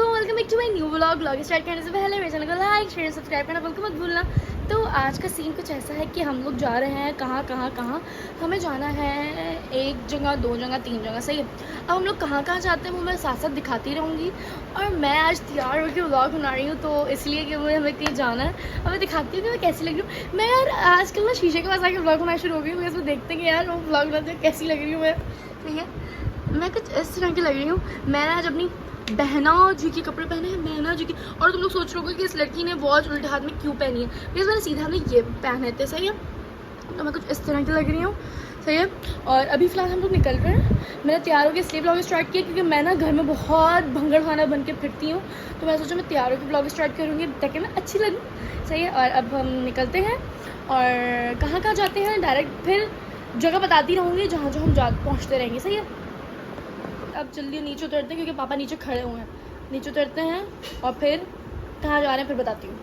Welcome back to my new vlog start करने से पहले मेरे चैनल को लाइक शेयर सब्सक्राइब करना बिल्कुल मत भूलना। तो आज का सीन कुछ ऐसा है कि हम लोग जा रहे हैं कहाँ हमें जाना है, एक जगह दो जगह तीन जगह, सही है। अब हम लोग कहाँ जाते हैं वो मैं साथ साथ दिखाती रहूँगी। और मैं आज तैयार होकर व्लॉग बना रही हूँ तो इसलिए कि हमें कहीं जाना है। अब मैं दिखाती हूँ कि मैं कैसी लग रही हूँ। मैं यार आजकल ना शीशे के पास आके व्लॉग बनाना शुरू हो गई हूँ, इसमें देखते हैं कि यार वो व्लॉग बनाते हैं कैसी लग रही हूँ मैं, ठीक है। मैं कुछ इस तरह की लग रही हूँ। मैंने आज अपनी बहना जी के कपड़े पहने हैं, बहना जी के। और तुम लोग सोच रहे हो कि इस लड़की ने वॉच उल्टे हाथ में क्यों पहनी है, बिकॉज मैंने सीधे हाथ में ये पहने थे, सही है। तो मैं कुछ इस तरह की लग रही हूँ, सही है। और अभी फ़िलहाल हम लोग निकल रहे हैं। मैंने तैयार होकर इसलिए ब्लॉग स्टार्ट किया क्योंकि मैं ना घर में बहुत भंगड़ खाना बन के फिरती हूँ, तो मैं सोचा मैं तैयार होकर ब्लॉग स्टार्ट करूँगी ताकि मैं अच्छी लगूँ, सही है। और अब हम निकलते हैं और कहाँ जाते हैं डायरेक्ट फिर जगह बताती रहूँगी जहाँ हम पहुँचते रहेंगे, सही है। अब जल्दी नीचे उतरते हैं क्योंकि पापा नीचे खड़े हुए हैं। नीचे उतरते हैं और फिर कहाँ जा रहे हैं फिर बताती हूँ।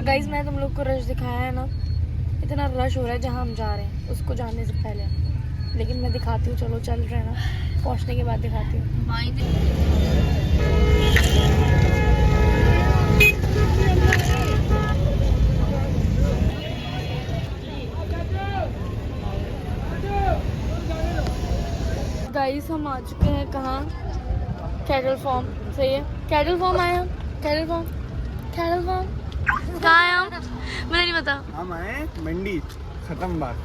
गाइस मैं तुम लोग को रश दिखाया है ना, इतना रश हो रहा है जहाँ हम जा रहे हैं उसको जाने से पहले, लेकिन मैं दिखाती हूँ। चलो चल रहे हैं ना, पहुँचने के बाद दिखाती हूँ। गाइस हम आ चुके हैं कहाँ, कैटल फार्म, सही है। कैटल फार्म आए हम, कैटल फार्म कहाँ आए हम, मुझे नहीं पता। हम आए मंडी, खत्म बात।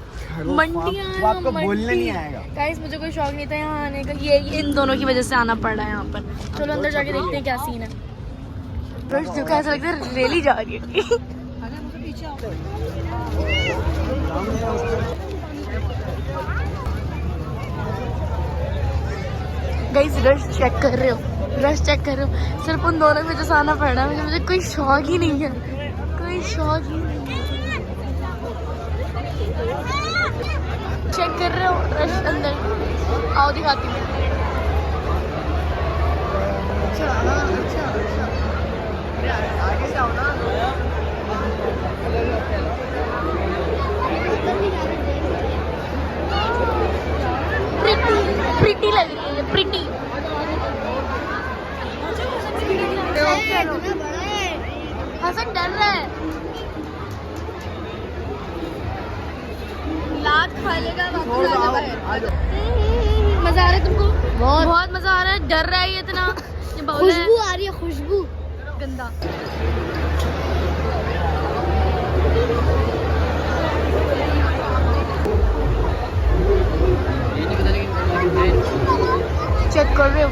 मंडी आए हम, आपको बोलने नहीं आएगा। गाइस मुझे कोई शौक नहीं था यहाँ आने का, ये इन दोनों की वजह से आना पड़ रहा है यहाँ पर। चलो अंदर जाके देखते हैं क्या सीन है। बस जो ऐसा लगता है रैली जा रही है। गाइस रश चेक कर रहे हो, सिर्फ उन दोनों की वजह से आना पड़ रहा है। मुझे कोई शौक ही नहीं है, कोई शौक ही नहीं है। चेक कर रहे हो रश अंदर, आओ दिखाती हूँ। आगे से आओ ना। प्रिटी लग रही है, प्रिटी। हसन डर रहा है, लात खा लेगा। मजा आ रहा है तुमको? बहुत मजा आ रहा है। डर रहा है ये इतना, ये खुशबू आ रही है, खुशबू गंदा। चेक कर रहे हो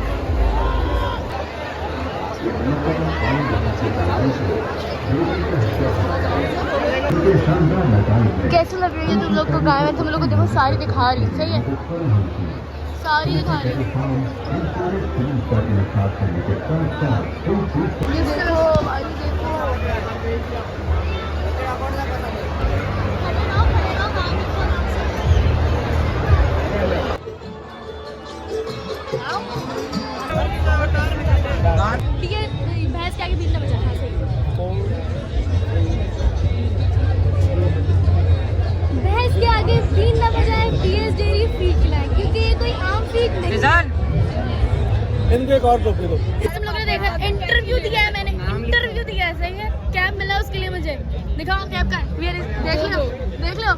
कैसे लग रही है तुम लोग को गाय में? तुम लोग को देखो सारी दिखा रही, सही है, सारी दिखा रही। ये देखो भाई, देखो ठीक है। भैंस के आगे बीन ना बजा, सही है। भैंस के आगे बीन ना बजाए, पीएस डेयरी फ्री खिलाएं क्योंकि ये कोई आम फीड नहीं है। इनको एक और टोपी दो। तुम लोगों ने देखा, इंटरव्यू दिया है मैंने, इंटरव्यू दिया है, सही है। कैब मिला उसके लिए मुझे, दिखाओ कैब का, देख लो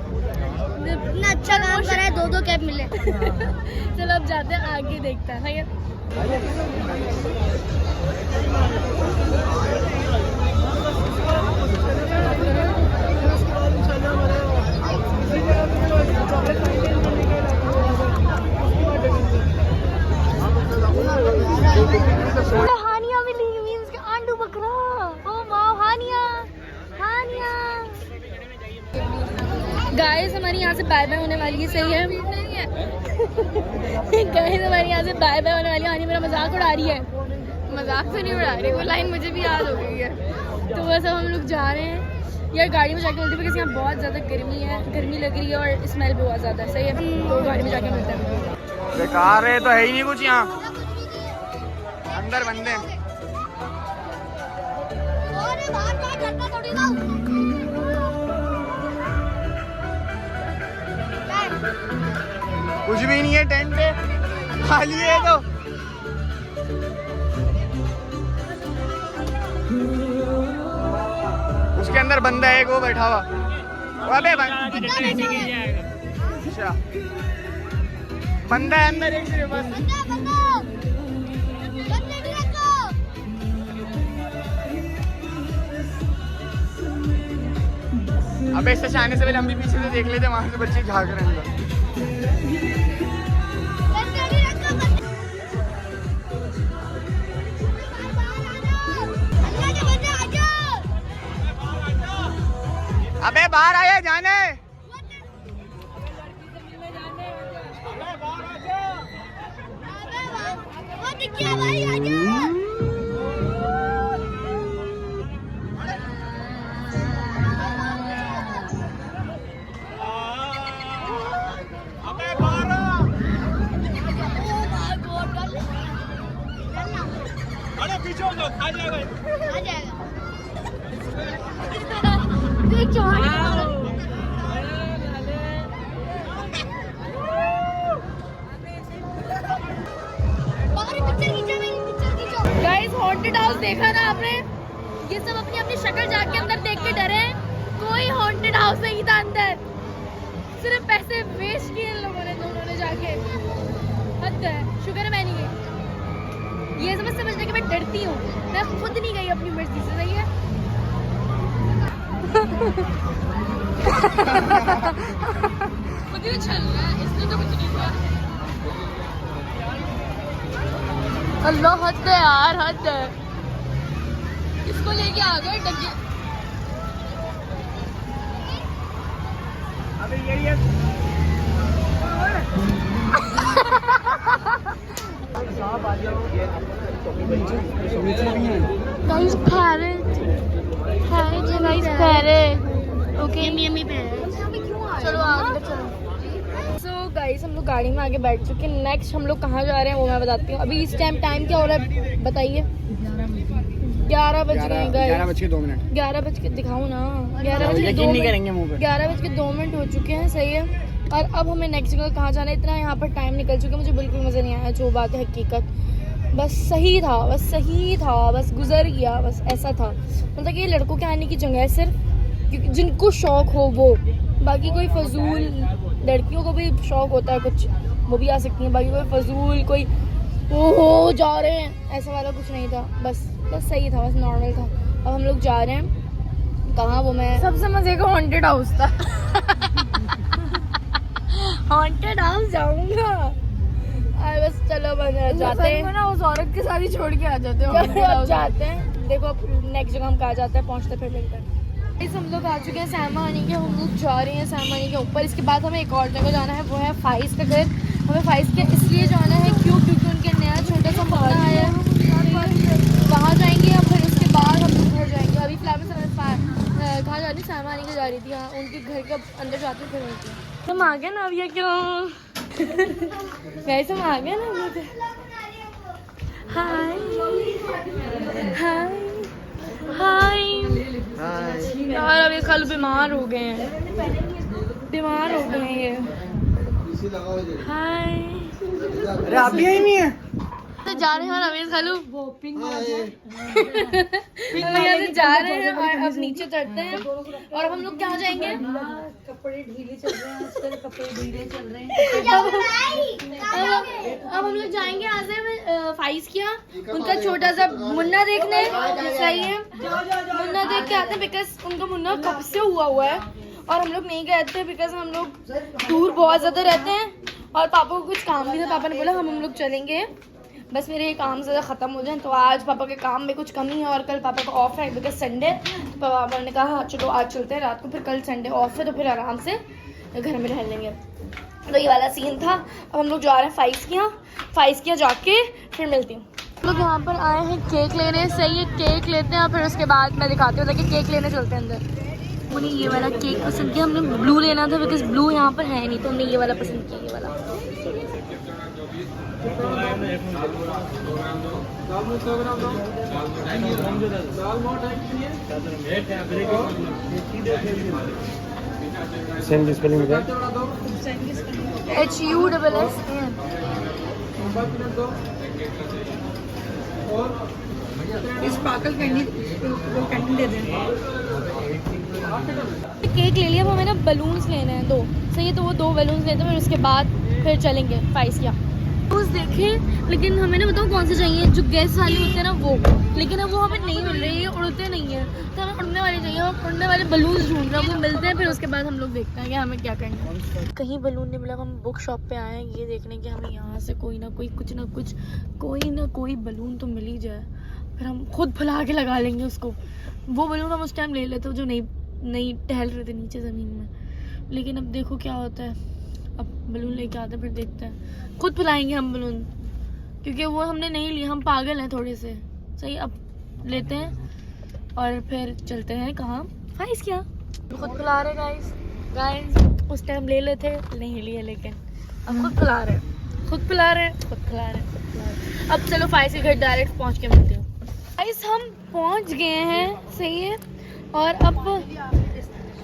इतना अच्छा काम करा है, दो कैब मिले। चलो अब जाते हैं आगे, देखते हैं, ठीक है। हानिया भी ली, मींस के आंडू बकरा। ओ वाह, हानिया गाइस हमारी यहाँ से बाय बाय होने वाली है, सही है। गाइस हमारी यहाँ से बाय बाय होने वाली है। हानी मेरा मजाक उड़ा रही है। मजाक तो नहीं उड़ा रही, वो लाइन मुझे भी याद हो गई है। तो बस अब हम लोग जा रहे हैं यार, गाड़ी में जाके मिलते हैं क्योंकि यहाँ बहुत ज़्यादा गर्मी लग रही है और स्मेल भी बहुत ज़्यादा है, सही है। तो गाड़ी में जाके मिलते हैं। बेकार है तो है ही नहीं कुछ यहाँ, अंदर बंदे। कुछ भी नहीं है टेंट पे। खाली है तो उसके अंदर बंदा है एक वो बैठा हुआ। अबे अच्छा बंदा है अंदर एक सिर्फ बस। अबे इससे आने से पहले हम भी पीछे से देख लेते वहां से बच्चे झाग रहे हैं। अबे बाहर आया जाने। पीछे हो जाओ, खा जाएगा। गाइस हॉन्टेड हाउस देखा ना आपने? ये सब अपनी अपनी शक्ल जाके अंदर देख के डरे। कोई हॉन्टेड हाउस नहीं था अंदर, सिर्फ पैसे वेस्ट किए इन लोगों ने, दोनों ने जाके। हद है, शुक्र है मैं नहीं गई। ये समझने कि मैं डरती हूँ, मैं खुद नहीं गई अपनी मर्जी से। सही है। मुझे चल रहा है इसलिए तो कुछ नहीं हुआ। अल्लाह हद है यार, हद है। इसको लेके आ गए डगे। अबे यही है। Guys, parrot. Parrot है guys, parrot. Okay. Yummy parrot. चलो आगे चलो। So guys, हम लोग गाड़ी में आगे बैठ चुके हैं। नेक्स्ट हम लोग कहाँ जा रहे हैं वो मैं बताती हूँ। अभी इस टाइम क्या हो रहा है बताइए? 11 बज गए हैं गाइस। 11:02। 11 बज के दिखाऊँ ना? 11:02 हो चुके हैं। सही है। और अब हमें नेक्स्ट जगह कहाँ जाना है? इतना यहाँ पर टाइम निकल चुका है, मुझे बिल्कुल मज़ा नहीं आया। जो बात है हकीकत, बस सही था, बस गुजर गया, बस ऐसा था। मतलब कि ये लड़कों के आने की जगह है सिर्फ क्योंकि जिनको शौक हो वो। बाकी कोई फजूल, लड़कियों को भी शौक होता है कुछ, वो भी आ सकती हैं। बाकी कोई फजूल, कोई ओहो जा रहे हैं, ऐसा वाला कुछ नहीं था। बस सही था, बस नॉर्मल था। अब हम लोग जा रहे हैं कहाँ? वो मैं सबसे मजे का हॉन्टेड हाउस था। हॉन्टेड हाउस जाऊंगा। बस चलो जाते हैं ना, उस औरत के साथ ही छोड़ के आ जाते हैं। जाते हैं, देखो अब नेक्स्ट जगह हम कहाँ जाते हैं, पहुँचते फिर मिलते हैं। इस हम लोग आ चुके हैं सैमानी के। हम लोग जा रहे हैं सैमानी के ऊपर। इसके बाद हमें एक और जगह जाना है, वो है फाइज का घर। हमें फाइज के इसलिए जाना है क्योंकि उनके नया छोटा सा मकान आया है, वहाँ जाएंगे। और फिर उसके बाद हम लोग घर जाएंगे। अभी फिलहाल मैं कहाँ जा रही? सैमानी के जा रही थी। हाँ, उनके घर के अंदर जाते फिर मिलती हूँ। हम आ गए ना अब, ये क्यों गाइस हम आ गए ना। हाय हाय हाय यार, अब ये कल बीमार हो गए हैं, ये। हाय, अरे आप भी आई नहीं है? तो जा रहे हैं रमेश खालू यहाँ से जा रहे हैं और अब नीचे चढ़ते हैं। और हम लोग क्या जाएंगे? कपड़े ढीले चल रहे हैं आजकल, अब हम लोग जाएंगे आज से फाइज किया उनका छोटा सा मुन्ना देखने। सही है, मुन्ना देख के आते हैं बिकॉज उनका मुन्ना कब से हुआ है और हम लोग नहीं गए थे बिकॉज हम लोग दूर बहुत ज़्यादा रहते हैं और पापा को कुछ काम भी था। पापा ने बोला हम लोग चलेंगे, बस मेरे ये काम ज़्यादा ख़त्म हो जाए। तो आज पापा के काम में कुछ कमी है और कल पापा का ऑफ है बिकॉज संडे। तो पापा ने कहा हाँ चलो आज चलते हैं रात को, फिर कल संडे ऑफ है तो फिर आराम से घर में रह लेंगे। तो ये वाला सीन था। अब हम लोग जा रहे हैं फाइज किया जाके फिर मिलती हूँ। हम लोग यहाँ पर आए हैं केक लेने। सही है, केक लेते हैं और फिर उसके बाद मैं दिखाती हूँ ताकि केक लेने चलते हैं अंदर। मुझे ये वाला केक पसंद किया, हमने ब्लू लेना था बिकॉज ब्लू यहाँ पर है नहीं, तो हमने ये वाला पसंद किया, ये वाला। सेम स्पेलिंग है। HUSSAN। स्पार्कल कैंडी वो कैंडी दे दें। केक ले लिया, अब हमें ना बलून्स लेने हैं 2, सही है। तो वो 2 बलून्स लेते हैं, फिर उसके बाद फिर चलेंगे फाइस किया बलून्स देखें। लेकिन हमें ना बताओ कौन से चाहिए, जो गैस वाले होते हैं ना वो, लेकिन अब वो हमें नहीं मिल रही है, उड़ते नहीं है, तो हमें उड़ने वाले चाहिए। हम उड़ने वाले बलून्स ढूंढ रहे हैं, वो मिलते हैं, फिर उसके बाद हम लोग देखते हैं कि हमें क्या करना है। कहीं बलून नहीं मिला, हम बुक शॉप पे आए हैं ये देखने कि हमें यहाँ से कोई ना कोई बलून तो मिल ही जाए, फिर हम खुद फुला के लगा लेंगे उसको। वो बलून हम उस टाइम ले लेते जो नहीं टहल रहे थे नीचे ज़मीन में, लेकिन अब देखो क्या होता है। अब बलून लेके आते हैं, फिर देखते हैं, खुद फुलाएंगे हम बलून, क्योंकि वो हमने नहीं लिया, हम पागल हैं थोड़े से, सही। अब लेते हैं और फिर चलते हैं कहाँ, फाइस क्या खुद फुला रहे गाइस। उस टाइम ले लेते नहीं लिए, लेकिन अब खुद फुला रहे। अब चलो फाइस के घर डायरेक्ट पहुँच के मिलते हैं। गाइस हम पहुँच गए हैं, सही है। और अब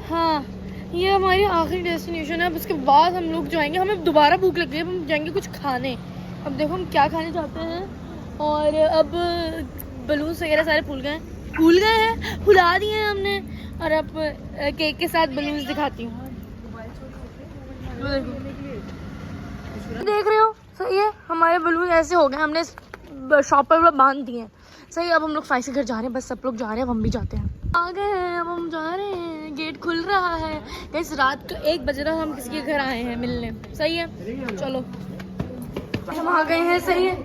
हाँ, ये हमारी आखिरी डेस्टिनेशन है। अब उसके बाद हम लोग जाएंगे, हमें दोबारा भूख लग गई है, हम जाएंगे कुछ खाने। अब देखो हम क्या खाने चाहते हैं। और अब बलून्स वगैरह सारे फूल गए हैं, फुला दिए हैं हमने। और अब केक के साथ बलून्स दिखाती हूँ, देख रहे हो, सही है। हमारे बलून ऐसे हो गए, हमने शॉप पर बांध दिए हैं, सही। अब हम लोग फाइस के घर जा रहे हैं, बस सब लोग जा रहे हैं, अब हम भी जाते हैं। आ गए हैं, अब हम जा रहे हैं, गेट खुल रहा है। गाइस रात को 1 बज रहा है, हम किसी के घर आए हैं मिलने, सही है। चलो हम आ गए हैं, सही है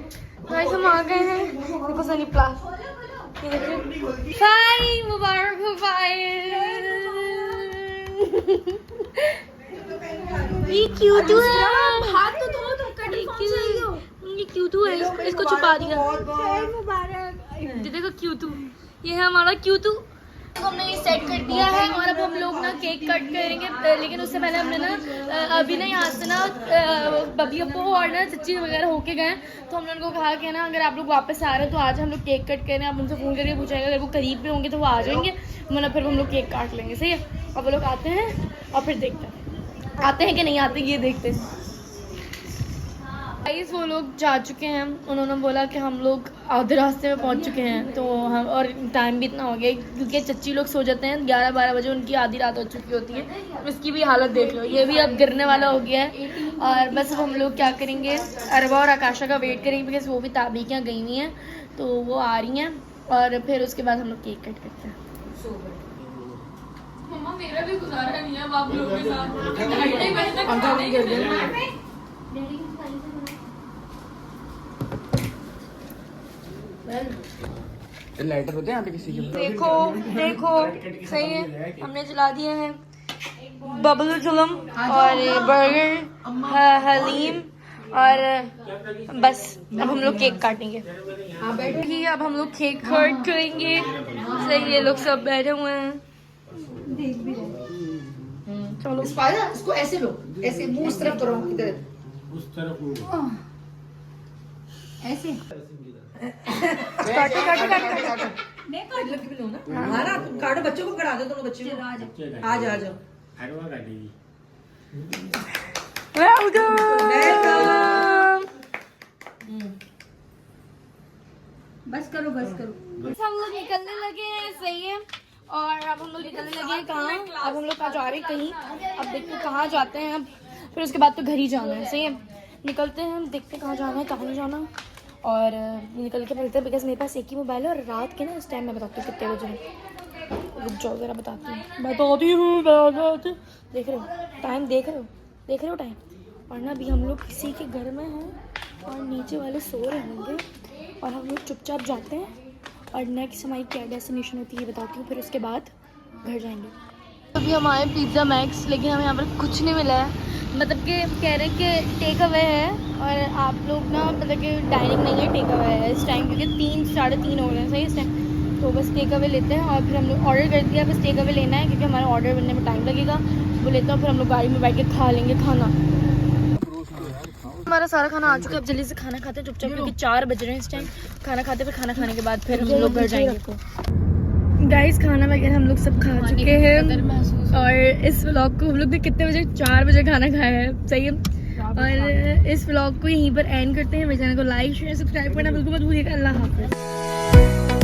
गाइस, हम आ गए हैं। देखो सनी प्लास, ये देखिए फाई मुबारक हो फाई। ये क्यूट है, हाथ तो धो, तुम कटिंग ये क्यूट है, इसको छुपा दिया। देखो क्यूट, ये है हमारा क्यूट। हमने ये सेट कर दिया है और अब हम लोग ना केक कट करेंगे, लेकिन उससे पहले हमने ना अभी ना यहाँ से ना बबी अप्पू और ना चच्ची वगैरह होके गए, तो हमने उनको कहा कि ना अगर आप लोग वापस आ रहे हैं तो आज हम लोग केक कट करें। आप उनसे फ़ोन करके पूछेंगे, अगर वो करीब पे होंगे तो वो आ जाएंगे, मतलब फिर हम लोग केक काट लेंगे, सही है। अब वो लोग आते हैं और फिर देखते हैं आते हैं कि नहीं आते, ये देखते हैं। गाइस वो लोग जा चुके हैं, उन्होंने बोला कि हम लोग आधे रास्ते में पहुंच चुके हैं, तो हम और टाइम भी इतना हो गया क्योंकि चच्ची लोग सो जाते हैं 11-12 बजे, उनकी आधी रात हो चुकी होती है। इसकी भी हालत देख लो, ये भी अब गिरने वाला हो गया है। और बस अब हम लोग क्या करेंगे, अरबा और आकाशा का वेट करेंगे, बिकॉज वो भी ताबी के यहाँ गई हुई हैं, तो वो आ रही हैं। और फिर उसके बाद हम लोग केक कट करते हैं। मम्मा मेरा भी गुजारा नहीं है आप लोगों के साथ। लाइटर होते हैं यहाँ पे किसी के? देखो सही है, हमने जला दिए हैं बबल जुलम और बर्गर हलीम, और बस अब हम लोग केक काटेंगे। अब हम लोग केक कट करेंगे, सही है। लोग सब बैठे हुए हैं, चलो इसको ऐसे लो, ऐसे मुंह उस तरफ करो, इधर उस तरफ ऐसे काटो। नहीं काट लो ना, हाँ ना, तुम काटो, बच्चों को करा दो, दोनों बच्चे को आ जाओ। हरवा काटेगी। बस करो। हम लोग निकलने लगे हैं, सही है। और अब हम लोग निकलने लगे हैं कहाँ, अब हम लोग कहाँ जा रहे हैं, कहीं। अब देखते हैं कहाँ जाते हैं, अब फिर उसके बाद तो घर ही जाना है, सही है। निकलते हैं, देखते हैं कहाँ जाना है कहाँ नहीं जाना, और निकल के मिलते हैं। बिकॉज मेरे पास एक ही मोबाइल है, और रात के ना इस टाइम मैं बताती हूँ कितने बजे रुक जाओ ज़रा, बताती हूँ। देख रहे हो टाइम, देख रहे हो टाइम। और ना अभी हम लोग किसी के घर में हैं और नीचे वाले सो रहे होंगे, और हम लोग चुपचाप जाते हैं, और नेक्स्ट हमारी क्या डेस्टिनेशन होती है बताती हूँ, फिर उसके बाद घर जाएंगे। अभी हम आए पिज़्ज़ा मैक्स, लेकिन हमें यहाँ पर कुछ नहीं मिला है, मतलब कि कह रहे हैं कि टेक अवे है, और आप लोग ना मतलब कि डाइनिंग नहीं है, टेक अवे है इस टाइम, क्योंकि 3-3:30 हो रहे हैं, सही इस टाइम। तो बस टेक अवे लेते हैं, और फिर हम लोग ऑर्डर कर दिया, बस टेक अवे लेना है, क्योंकि हमारा ऑर्डर बनने में टाइम लगेगा। वो लेते हैं, फिर हम लोग गाड़ी में बैठ के खा लेंगे खाना। हमारा सारा खाना आ चुका है, अब जल्दी से खाना खाते हैं चुपचाप, क्योंकि 4 बज रहे हैं इस टाइम। खाना खाते, फिर खाना खाने के बाद फिर हम लोग घर जाएंगे। गाइस खाना वगैरह हम लोग सब खा चुके हैं, और इस व्लॉग को हम लोग ने कितने बजे, 4 बजे खाना खाया है, सही है। और इस व्लॉग को यहीं पर एंड करते हैं। मेरे चैनल को लाइक शेयर सब्सक्राइब करना बिल्कुल मत भूलिएगा। अल्लाह हाफिज़।